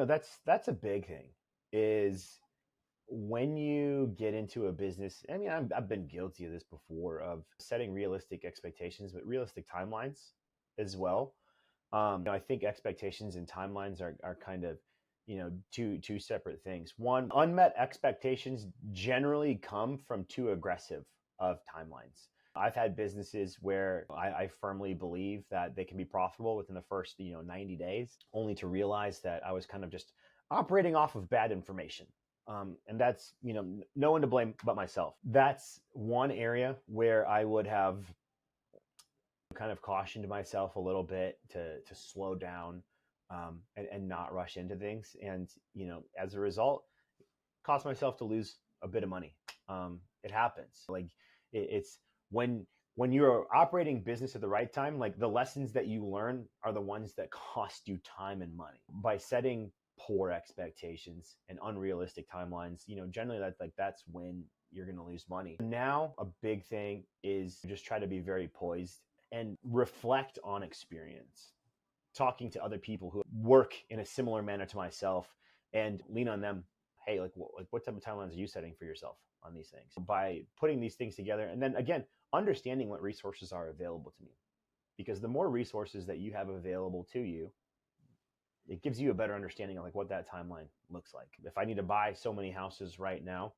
that's a big thing is when you get into a business. I mean, I've been guilty of this before of setting realistic expectations, but realistic timelines as well. I think expectations and timelines are kind of, two separate things. One, unmet expectations generally come from too aggressive of timelines. I've had businesses where I firmly believe that they can be profitable within the first, 90 days, only to realize that I was kind of just operating off of bad information. And that's, no one to blame but myself. That's one area where I would have kind of cautioned myself a little bit to slow down, and not rush into things. And, as a result, caused myself to lose a bit of money. It happens. Like it's when you're operating business at the right time, like the lessons that you learn are the ones that cost you time and money. By setting poor expectations and unrealistic timelines, generally that's when you're going to lose money. Now, a big thing is just try to be very poised and reflect on experience, talking to other people who work in a similar manner to myself, and lean on them. Hey, what type of timelines are you setting for yourself on these things? By putting these things together, and then again, understanding what resources are available to me, because the more resources that you have available to you, it gives you a better understanding of what that timeline looks like. If I need to buy so many houses right now,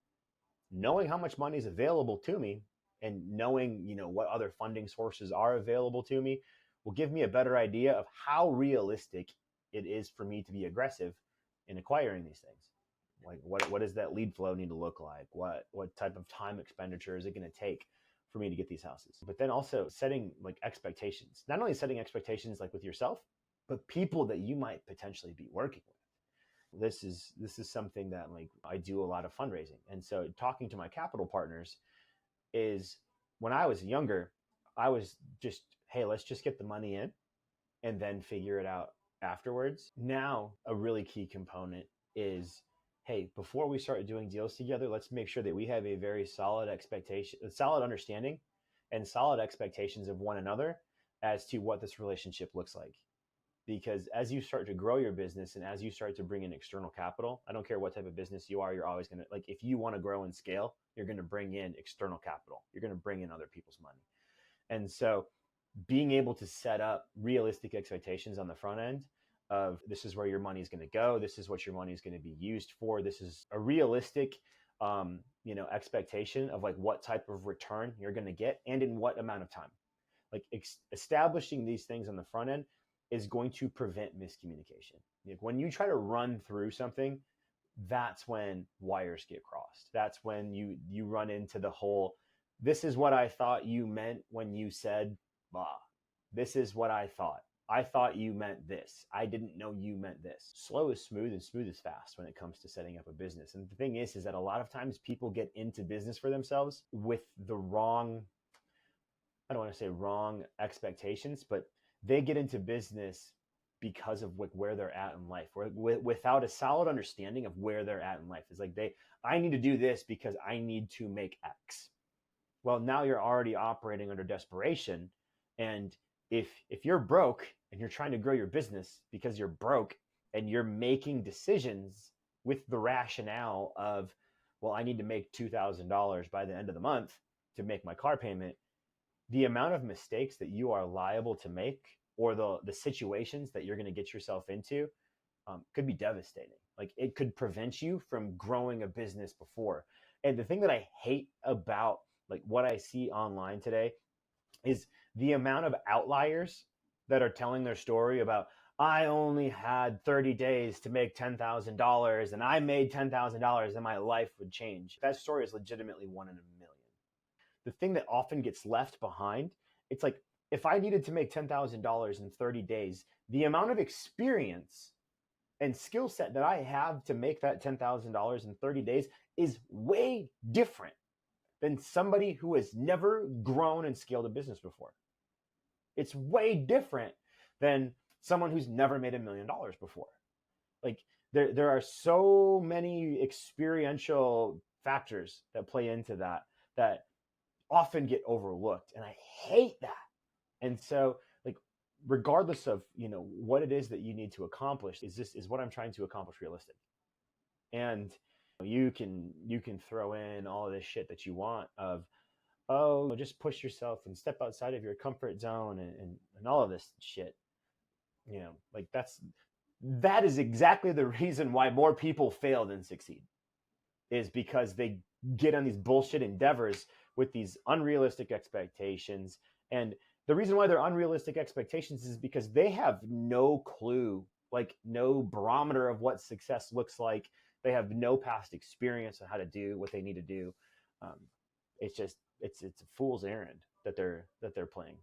knowing how much money is available to me and knowing, what other funding sources are available to me will give me a better idea of how realistic it is for me to be aggressive in acquiring these things. Like what does that lead flow need to look like? What type of time expenditure is it going to take for me to get these houses? But then also setting expectations, not only setting expectations with yourself, but people that you might potentially be working with. This is something that I do a lot of fundraising. And so talking to my capital partners is, when I was younger, I was just, hey, let's just get the money in and then figure it out afterwards. Now, a really key component is, hey, before we start doing deals together, let's make sure that we have a very solid expectation, a solid understanding and solid expectations of one another as to what this relationship looks like. Because as you start to grow your business and as you start to bring in external capital, I don't care what type of business you are, you're always going to, if you want to grow and scale, you're going to bring in external capital. You're going to bring in other people's money. And so being able to set up realistic expectations on the front end of, this is where your money is going to go. This is what your money is going to be used for. This is a realistic, expectation of what type of return you're going to get and in what amount of time. Establishing these things on the front end is going to prevent miscommunication. When you try to run through something, that's when wires get crossed. That's when you run into the whole, this is what I thought you meant when you said blah. This is what I thought. I thought you meant this. I didn't know you meant this. Slow is smooth and smooth is fast when it comes to setting up a business. And the thing is that a lot of times people get into business for themselves with the wrong, I don't want to say wrong expectations, but they get into business because of where they're at in life, or without a solid understanding of where they're at in life. It's I need to do this because I need to make X. Well, now you're already operating under desperation. And if you're broke and you're trying to grow your business because you're broke and you're making decisions with the rationale of, well, I need to make $2,000 by the end of the month to make my car payment, the amount of mistakes that you are liable to make, or the situations that you're going to get yourself into, could be devastating. It could prevent you from growing a business before. And the thing that I hate about what I see online today is the amount of outliers that are telling their story about, I only had 30 days to make $10,000 and I made $10,000 and my life would change. That story is legitimately one in a million. The thing that often gets left behind, it's if I needed to make $10,000 in 30 days, the amount of experience and skill set that I have to make that $10,000 in 30 days is way different than somebody who has never grown and scaled a business before. It's way different than someone who's never made $1 million before. There are so many experiential factors that play into that often get overlooked. And I hate that. And so regardless of, you know, what it is that you need to accomplish, is what I'm trying to accomplish realistic? And you can throw in all of this shit that you want of, oh, just push yourself and step outside of your comfort zone, and all of this shit. You know, like that is exactly the reason why more people fail than succeed, is because they get on these bullshit endeavors with these unrealistic expectations. And the reason why they're unrealistic expectations is because they have no clue, like no barometer of what success looks like. They have no past experience on how to do what they need to do. Um, it's just it's a fool's errand that they're playing.